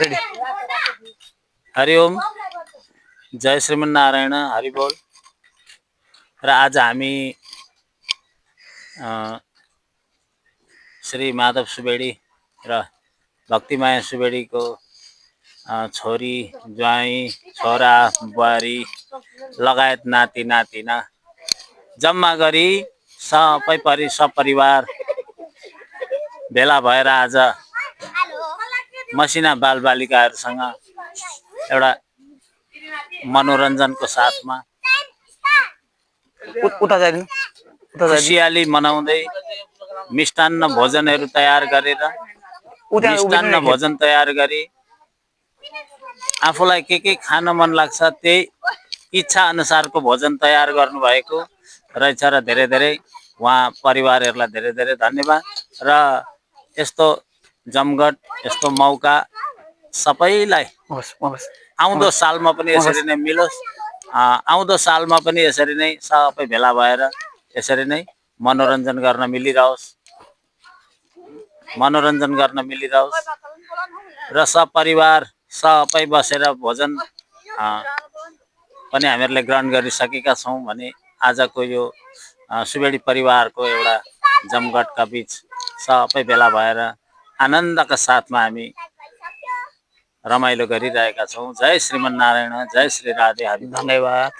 Ready. Hariom, जय श्रीमन्नारायण, हरिबोल। र आज हामी श्री माधव सुवेदी र भक्तिमाया सुवेदीको छोरी, ज्वाइँ, छोरा, बुहारी लगायत नाति नातिना जम्मा गरी सबै सपरिवार भेला भएर आज मसिना बालबालिकाहरूसँग एउटा मनोरञ्जनको साथमा उता जाइदिनु, उता जाइदिनु। खुसियाली मनाउँदै मिष्टान्न भोजनहरू तयार गरेर मिष्टान्न भोजन तयार गरी आफूलाई के खान मन लाग्छ त्यही इच्छा अनुसारको भोजन तयार गर्नुभएको रहेछ र धेरै धेरै उहाँ परिवारहरूलाई धेरै धेरै धन्यवाद। र यस्तो जमघट, यस्तो मौका सबैलाई आउँदो सालमा पनि यसरी नै मिलोस्। आउँदो सालमा पनि यसरी नै सबै भेला भएर यसरी नै मनोरञ्जन गर्न मिलिरहोस् र सपरिवार सबै बसेर भोजन पनि हामीहरूले ग्रहण गरिसकेका छौँ भने आजको यो सुवेदी परिवारको एउटा जमघटका बीच सबै भेला भएर आनन्दका साथमा हामी रमाइलो गरिरहेका छौँ। जय श्रीमन्नारायण, जय श्री राधे, हरि। धन्यवाद।